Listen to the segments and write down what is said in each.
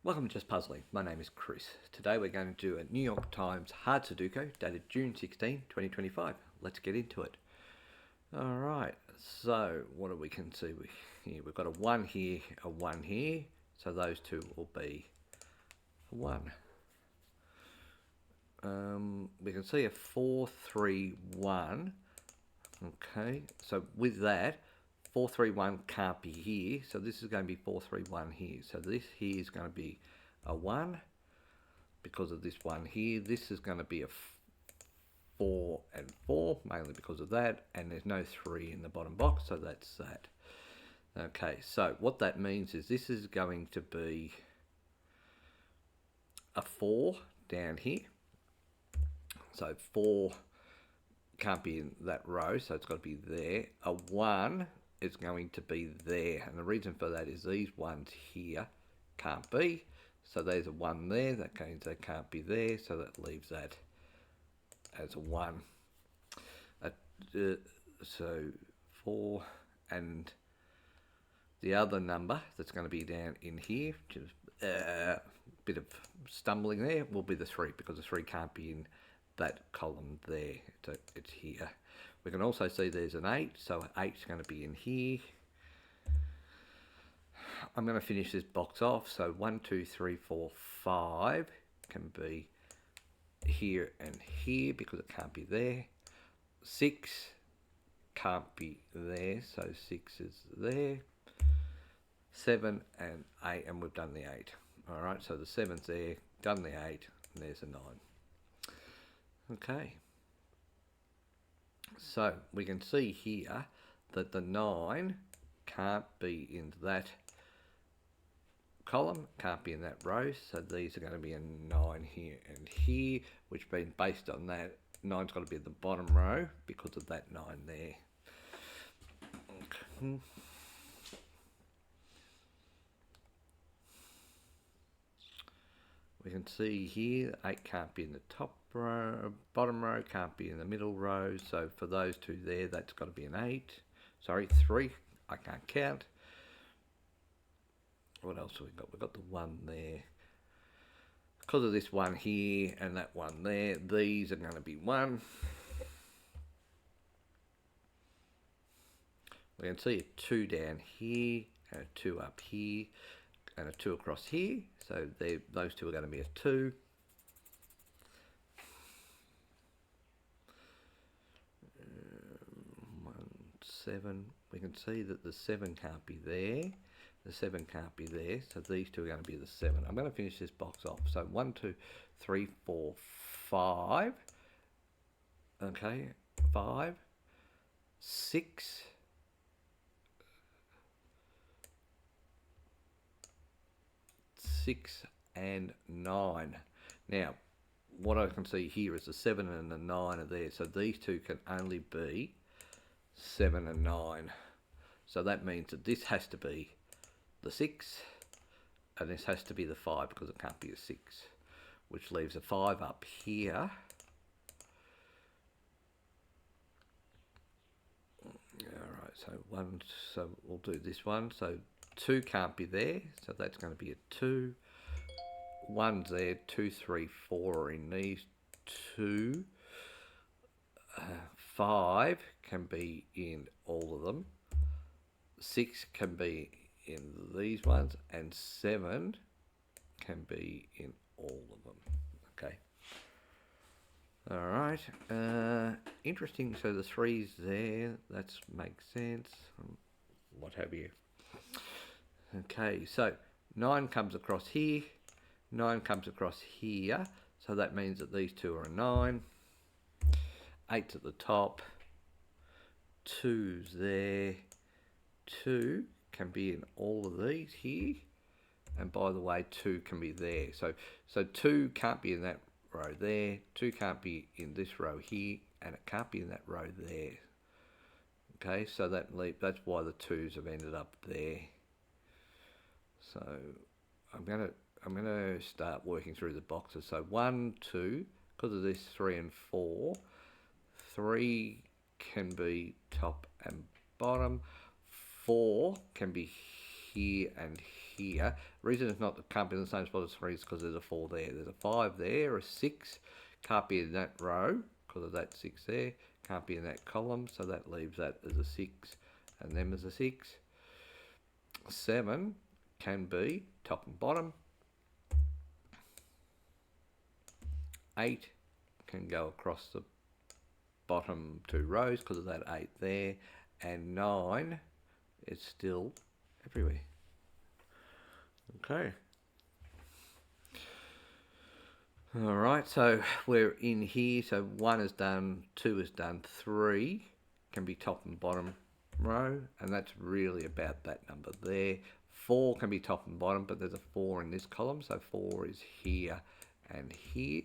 Welcome to Just Puzzling. My name is Chris. Today we're going to do a New York Times hard Sudoku dated June 16, 2025. Let's get into it. Alright, so what do we can see here? We've got a 1 here, a 1 here. So those two will be a 1. We can see a 4, 3, 1. Okay, so with that, 4, 3, 1 can't be here, so this is going to be 4, 3, 1 here. So this here is going to be a 1 because of this 1 here. This is going to be a 4 and 4, mainly because of that, and there's no 3 in the bottom box, so that's that. Okay, so what that means is this is going to be a 4 down here. So 4 can't be in that row, so it's got to be there. A 1 is going to be there, and the reason for that is these ones here can't be. So there's a 1 there, that means they can't be there, so that leaves that as a 1. So 4, and the other number that's going to be down in here, which is a bit of stumbling there, will be the 3, because the 3 can't be in that column there, so it's here. We can also see there's an 8, so 8 is going to be in here. I'm going to finish this box off, so 1, 2, 3, 4, 5 can be here and here because it can't be there. 6 can't be there, so 6 is there. 7 and 8, and we've done the 8. Alright, so the 7's there, done the 8, and there's a 9. Okay. So we can see here that the 9 can't be in that column, can't be in that row, so these are going to be a 9 here and here, which means based on that, 9's got to be at the bottom row because of that 9 there. Okay. We can see here 8 can't be in the top row, bottom row can't be in the middle row, so for those two there, that's got to be an 8. Sorry, 3, I can't count. What else have we got? We've got the 1 there. Because of this 1 here and that 1 there, these are going to be 1. We can see a 2 down here, and a 2 up here, and a 2 across here, so those two are going to be a 2. 1, 7, we can see that the 7 can't be there, the 7 can't be there, so these two are going to be the 7. I'm going to finish this box off, so 1, 2, 3, 4, 5, okay, 5, 6, 6 and 9. Now, what I can see here is the 7 and the 9 are there, so these two can only be 7 and 9. So that means that this has to be the 6, and this has to be the 5 because it can't be a 6, which leaves a 5 up here. Alright, so we'll do this one. So 2 can't be there, so that's going to be a 2. 1's there, 2, 3, 4 are in these 2. 5 can be in all of them. 6 can be in these ones, and 7 can be in all of them. Okay. Alright, interesting, so the 3's there, that makes sense, what have you. Okay, so 9 comes across here, 9 comes across here, so that means that these two are a 9. 8's at the top, 2's there, 2 can be in all of these here, and by the way, 2 can be there. So 2 can't be in that row there, 2 can't be in this row here, and it can't be in that row there. Okay, so that's why the 2's have ended up there. So I'm gonna start working through the boxes. So 1, 2, because of this 3 and 4, 3 can be top and bottom. 4 can be here and here. The reason it's not can't be in the same spot as 3 is because there's a 4 there. There's a 5 there, a 6. Can't be in that row because of that 6 there. Can't be in that column, so that leaves that as a 6 and them as a 6. 7 can be top and bottom. 8 can go across the bottom 2 rows because of that 8 there. And 9 is still everywhere. Okay. Alright, so we're in here. So 1 is done, 2 is done, 3 can be top and bottom row, and that's really about that number there. 4 can be top and bottom, but there's a 4 in this column, so 4 is here and here.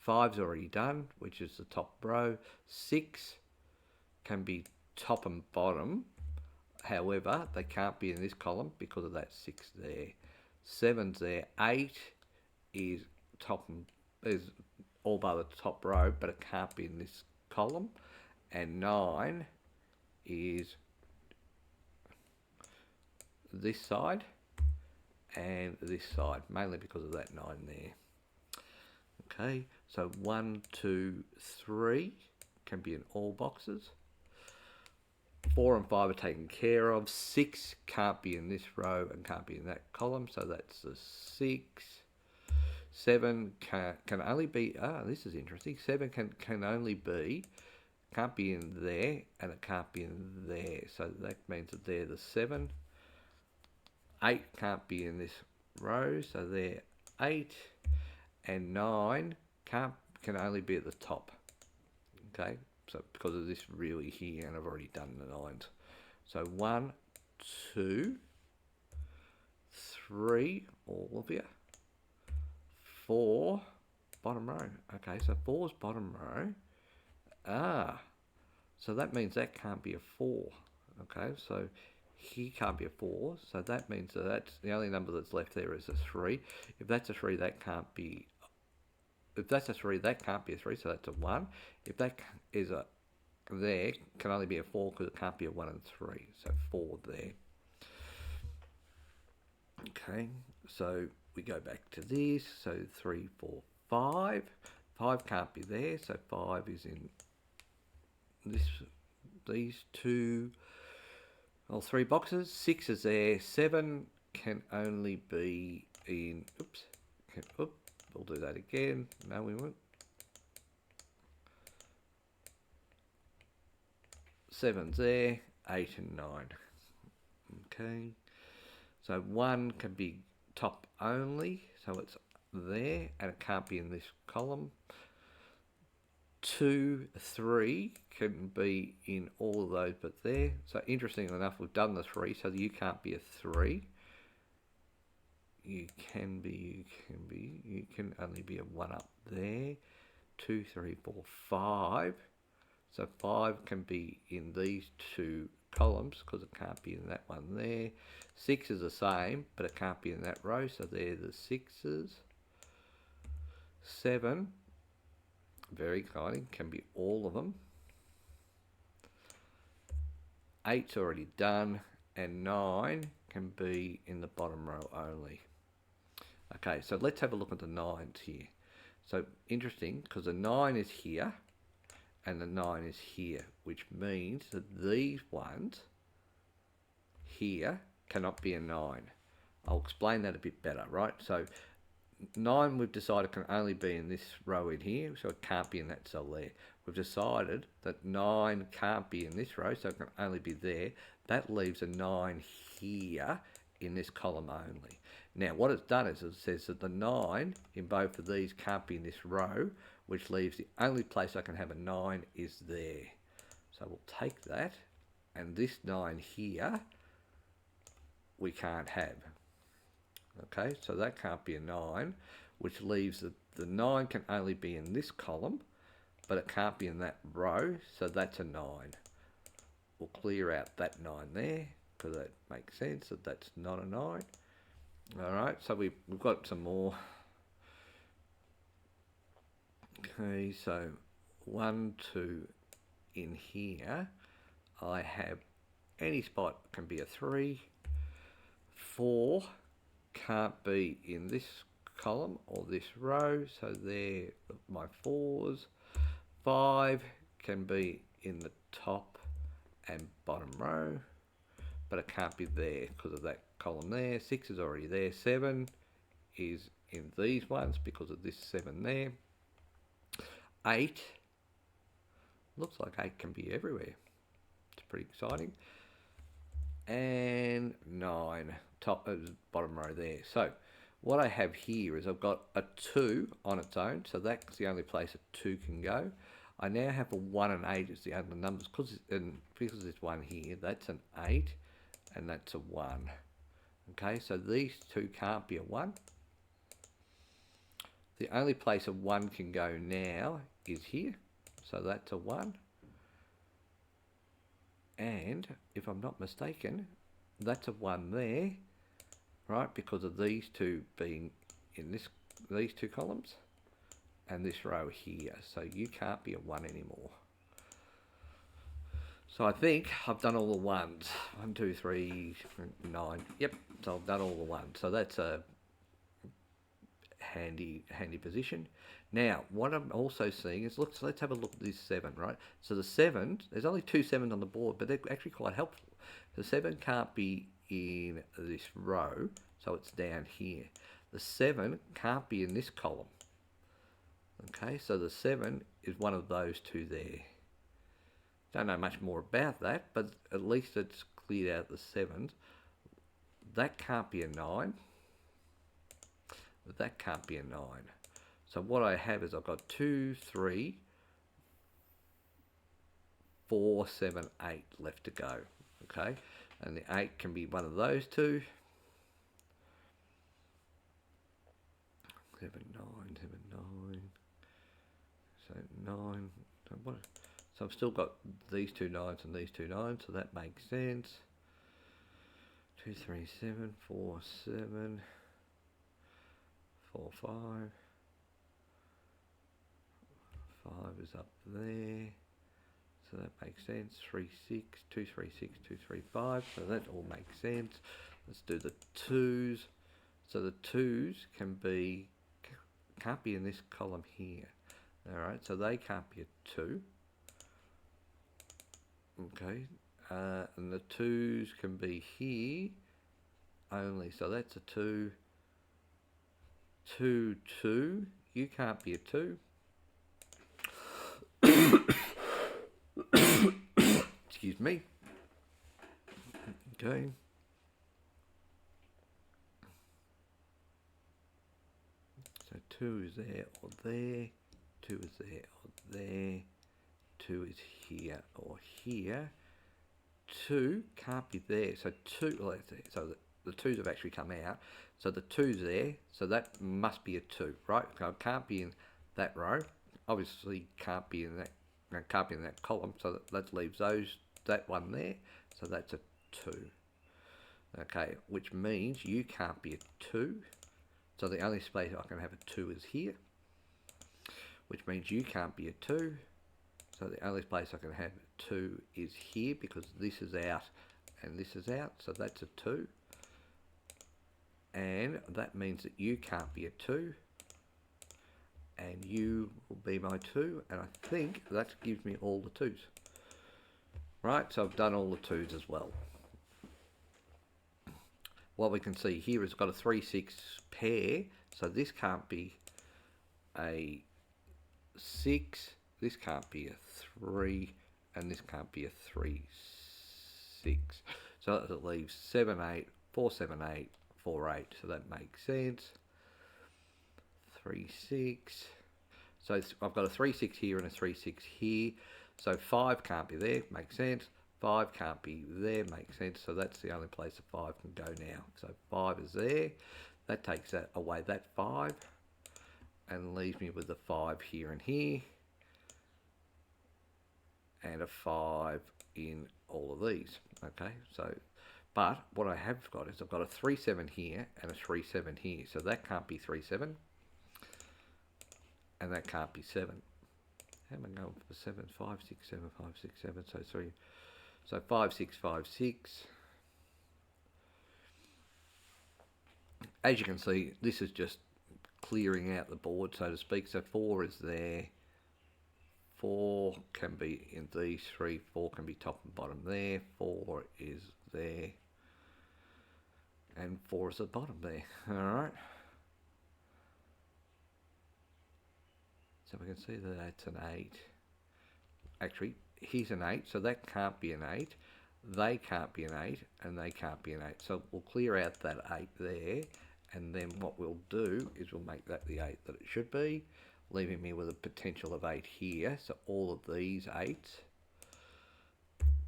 5's already done, which is the top row. 6 can be top and bottom, however, they can't be in this column because of that 6 there. 7's there. 8 is top and is all by the top row, but it can't be in this column. And 9 is this side and this side, mainly because of that 9 there. Okay, so 1, 2, 3 can be in all boxes. 4 and 5 are taken care of. 6 can't be in this row and can't be in that column, so that's the 6. 7 can only be, this is interesting, 7 can only be, can't be in there, and it can't be in there, so that means that they're the 7. 8 can't be in this row, so they're 8, and 9 can only be at the top. Okay, so because of this really here, and I've already done the 9s. So 1, 2, 3, all of you. 4, bottom row. Okay, so 4's bottom row. So that means that can't be a 4. Okay, so he can't be a 4, so that means that that's the only number that's left there is a 3. If that's a 3, that can't be. If that's a 3, that can't be a 3, so that's a 1. If that is a there, can only be a 4 because it can't be a 1 and 3, so 4 there. Okay, so we go back to this, so 3, 4, 5. 5 can't be there, so 5 is in these 2 or 3 boxes. 6 is there. 7 can only be in, we'll do that again. No, we won't. 7's there. 8 and 9. Okay, so 1 can be top only, so it's there, and it can't be in this column. 2, 3 can be in all of those but there. So interestingly enough, we've done the 3, so you can't be a 3. You can only be a 1 up there. 2, 3, 4, 5. So 5 can be in these 2 columns because it can't be in that one there. 6 is the same, but it can't be in that row, so they're the 6s. 7, very exciting, can be all of them. 8's already done, and 9 can be in the bottom row only. Okay, so let's have a look at the 9s here. So interesting, because the 9 is here, and the 9 is here, which means that these ones here cannot be a 9. I'll explain that a bit better, right? So 9 we've decided can only be in this row in here, so it can't be in that cell there. We've decided that 9 can't be in this row, so it can only be there. That leaves a 9 here in this column only. Now what it's done is it says that the 9 in both of these can't be in this row, which leaves the only place I can have a 9 is there. So we'll take that, and this 9 here we can't have. Okay, so that can't be a 9, which leaves the 9 can only be in this column, but it can't be in that row, so that's a 9. We'll clear out that 9 there, because that makes sense that that's not a 9. Alright, so we've got some more. Okay, so 1, 2 in here, I have any spot can be a 3. 4 can't be in this column or this row, so they're my 4s. 5 can be in the top and bottom row, but it can't be there because of that column there. 6 is already there. 7 is in these ones because of this 7 there. 8, looks like 8 can be everywhere. It's pretty exciting. And 9, top bottom row there. So what I have here is I've got a 2 on its own, so that's the only place a 2 can go. I now have a 1 and 8 as the other numbers, because there's 1 here, that's an 8 and that's a 1. Okay, so these 2 can't be a 1. The only place a 1 can go now is here, so that's a 1. And if I'm not mistaken, that's a 1 there, right, because of these 2 being in these 2 columns and this row here, so you can't be a 1 anymore. So I think I've done all the 1s. 1, 2, 3, 9. Yep, so I've done all the 1s. So that's a handy position. Now, what I'm also seeing is, let's have a look at this 7, right? So the 7, there's only 2 7s on the board, but they're actually quite helpful. The 7 can't be in this row, so it's down here. The 7 can't be in this column. Okay, so the 7 is one of those 2 there. Don't know much more about that, but at least it's cleared out the 7s. That can't be a 9. That can't be a 9. So what I have is I've got 2, 3, 4, 7, 8 left to go. Okay, and the 8 can be one of those 2. 7, 9, 7, 9. So 9. So I've still got these 2 9s and these 2 9s, so that makes sense. 2, 3, 7, 4, 7, 4, 5. 5 is up there, so that makes sense. 3, 6, 2, 3, 6, 2, 3, 5, so that all makes sense. Let's do the 2s. So the 2s can't be in this column here. Alright, so they can't be a 2. Okay, and the 2s can be here only, so that's a 2. 2, 2, you can't be a 2. Excuse me. Okay. So 2 is there or there. 2 is there or there. 2 is here or here. 2 can't be there. So 2, so the 2s have actually come out. So the 2's there. So that must be a 2, right? So it can't be in that row. Obviously can't be in that column. So that leaves that one there. So that's a 2. Okay, which means you can't be a 2. So the only space I can have a 2 is here, which means you can't be a 2. So the only place I can have 2 is here, because this is out and this is out, so that's a 2. And that means that you can't be a 2, and you will be my 2, and I think that gives me all the 2s. Right, so I've done all the 2s as well. What we can see here is I've got a 3, 6 pair, so this can't be a 6, this can't be a 3, and this can't be a 3, 6. So that leaves 7, 8, 4, 7, 8, 4, 8. So that makes sense. 3, 6. So I've got a 3, 6 here and a 3, 6 here. So 5 can't be there, makes sense. 5 can't be there, makes sense. So that's the only place a 5 can go now. So 5 is there. That takes that away, that 5, and leaves me with a 5 here and here, and a 5 in all of these. Okay, so, but what I have got is I've got a 3, 7 here and a 3, 7 here. So that can't be 3, 7, and that can't be 7. How am I going for 7? 5, 6, 7, 5, 6, 7. So 3. So 5, 6, 5, 6. as you can see, this is just clearing out the board, so to speak. So 4 is there. 4 can be in these three. 4 can be top and bottom there. 4 is there. And 4 is at the bottom there. Alright. So we can see that that's an 8. Actually, here's an 8, so that can't be an 8. They can't be an 8, and they can't be an 8. So we'll clear out that 8 there, and then what we'll do is we'll make that the 8 that it should be, leaving me with a potential of 8 here. So all of these 8s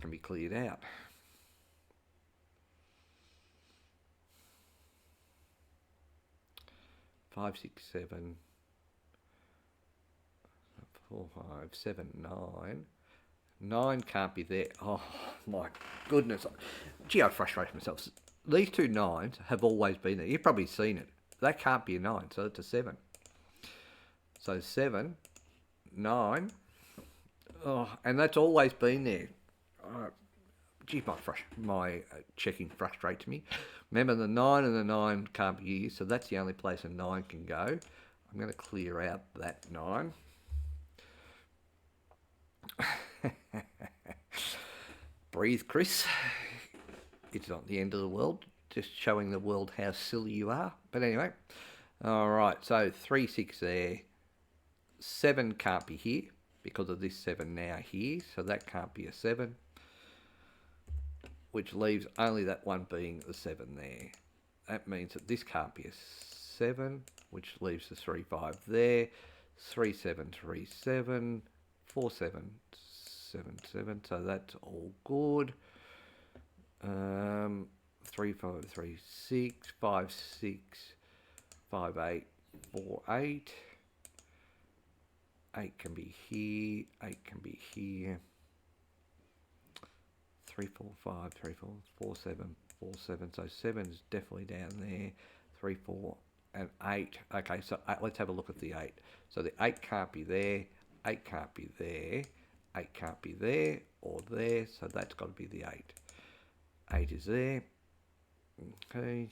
can be cleared out. Five, 6, 7, 4, 5, 7, 9. 9 can't be there. Oh my goodness. Gee, I frustrate myself. These two 9s have always been there. You've probably seen it. That can't be a 9, so it's a 7. So 7, 9. Oh, and that's always been there. Gee, my checking frustrates me. Remember, the 9 and the 9 can't be used, so that's the only place a 9 can go. I'm going to clear out that 9. Breathe, Chris. It's not the end of the world. Just showing the world how silly you are. But anyway. Alright, so 3, 6 there. 7 can't be here because of this 7 now here. So that can't be a 7. Which leaves only that one being the 7 there. That means that this can't be a 7. Which leaves the 3, 5 there. 3, 7, 3, 7. 4, 7, 7, 7, so that's all good. 3, 5, 3, 6, 5, 6, 5, 8, 4, 8. 8 can be here, 8 can be here. 3, 4, 5, 3, 4, 4, 7, 4, 7, so 7 is definitely down there. 3, 4, and 8. Okay, so let's have a look at the 8. So the 8 can't be there. 8 can't be there, 8 can't be there or there, so that's got to be the 8. 8 is there, okay,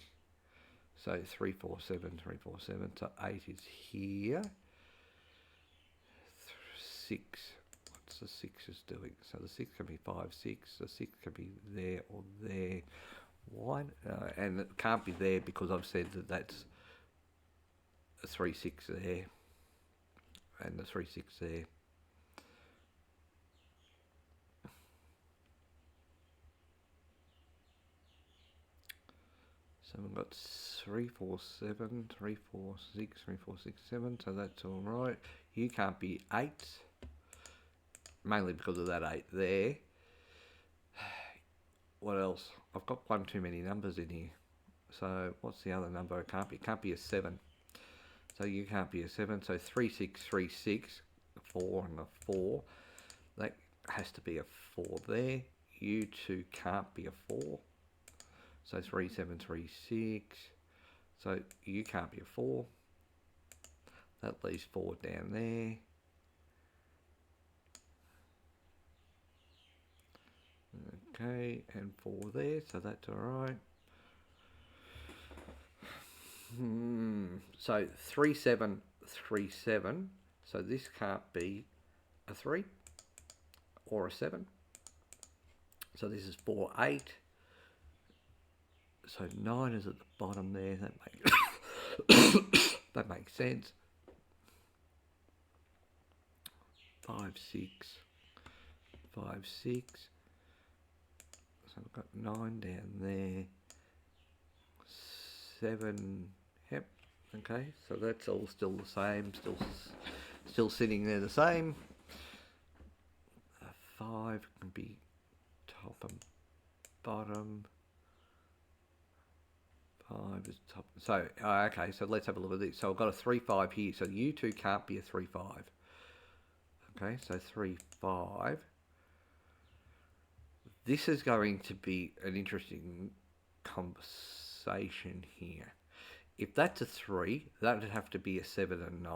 so 3, 4, 7, 3, 4, 7, so 8 is here. 6, what's the 6 is doing? So the 6 can be 5, 6, the 6 can be there or there. 1, and it can't be there because I've said that that's a 3, 6 there. And the 3, 6 there. So we've got 3, 4, 7, 3, 4, 6, 3, 4, 6, 7. So that's all right. You can't be 8, mainly because of that 8 there. What else? I've got one too many numbers in here. So what's the other number? It can't be. It can't be a 7. So you can't be a 7. So 3, 6, 3, 6, 4 and a 4. That has to be a 4 there. You 2 can't be a 4. So 3, 7, 3, 6. So you can't be a 4. That leaves 4 down there. Okay, and 4 there. So that's all right. So 3, 7, 3, 7. So this can't be a 3 or a 7. So this is 4, 8. So 9 is at the bottom there. That makes that makes sense. 5, 6, 5, 6. So I've got 9 down there. 7. Yep. Okay. So that's all still the same. Still sitting there the same. 5 can be top and bottom. 5 is top. So okay. So let's have a look at this. So I've got a 3, 5 here. So you 2 can't be a 3, 5. Okay. So 3, 5. This is going to be an interesting conversation here. If that's a 3, that would have to be a 7 and 9,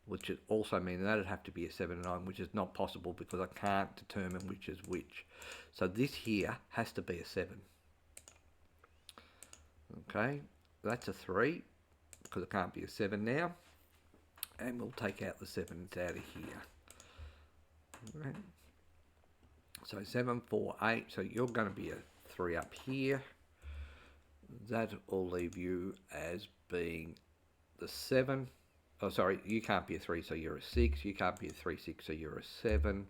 which would also mean that would have to be a 7 and 9, which is not possible because I can't determine which is which. So this here has to be a 7. Okay, that's a 3 because it can't be a 7 now. And we'll take out the 7s out of here. Right. So 7, 4, 8. So you're going to be a 3 up here. That will leave you as being the 7. Oh, sorry, you can't be a 3, so you're a 6. You can't be a 3, 6, so you're a 7.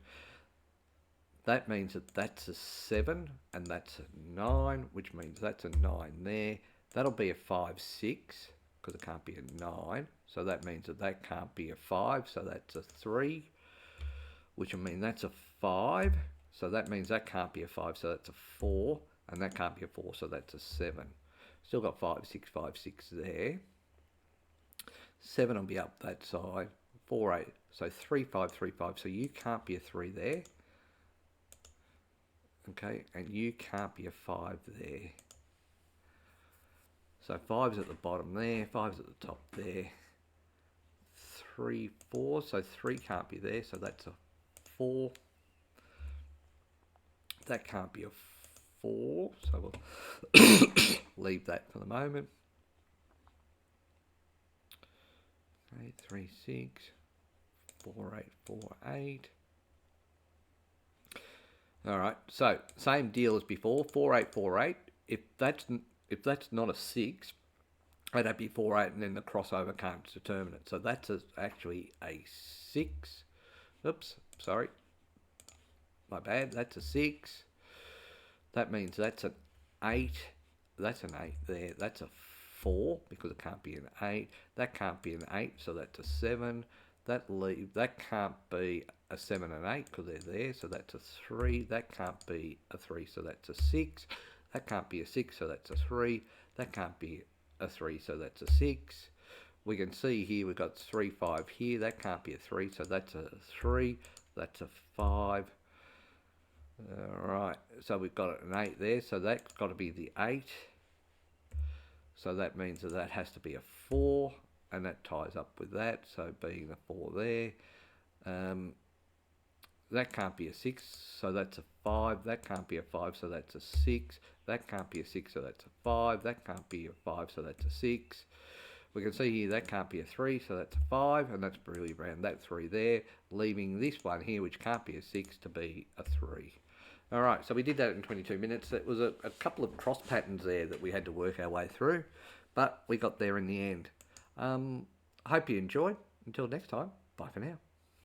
That means that that's a 7, and that's a 9, which means that's a 9 there. That'll be a 5, 6, because it can't be a 9. So that means that that can't be a 5, so that's a 3, which will mean that's a 5. So that means that can't be a 5, so that's a 4, and that can't be a 4, so that's a 7. Still got 5, 6, 5, 6 there. 7 will be up that side. 4, 8. So 3, 5, 3, 5. So you can't be a 3 there. Okay, and you can't be a 5 there. So 5's at the bottom there. 5's at the top there. 3, 4. So 3 can't be there. So that's a 4. That can't be a 4. So we'll leave that for the moment. Okay, 3, 6, 4, 8, 4, 8. All right, so same deal as before. 4, 8, 4, 8. If that's not a 6, that'd be 4, 8, and then the crossover can't determine it. So that's actually a 6. Oops, sorry. My bad. That's a 6. That means that's an 8. That's an 8 there. That's a 4 because it can't be an 8. That can't be an 8, so that's a 7. That can't be a 7 and 8 because they're there, so that's a 3. That can't be a 3, so that's a 6. That can't be a 6, so that's a 3. That can't be a 3, so that's a 6. We can see here we've got 3, 5 here. That can't be a 3, so that's a 3. That's a 5. Alright, so we've got an 8 there, so that's got to be the 8. So that means that that has to be a 4, and that ties up with that, so being the 4 there. That can't be a 6, so that's a 5. That can't be a 5, so that's a 6. That can't be a 6, so that's a 5. That can't be a 5, so that's a 6. We can see here that can't be a 3, so that's a 5, and that's really around that 3 there, leaving this one here, which can't be a 6, to be a 3. Alright, so we did that in 22 minutes. It was a couple of cross patterns there that we had to work our way through, but we got there in the end. I hope you enjoyed. Until next time, bye for now.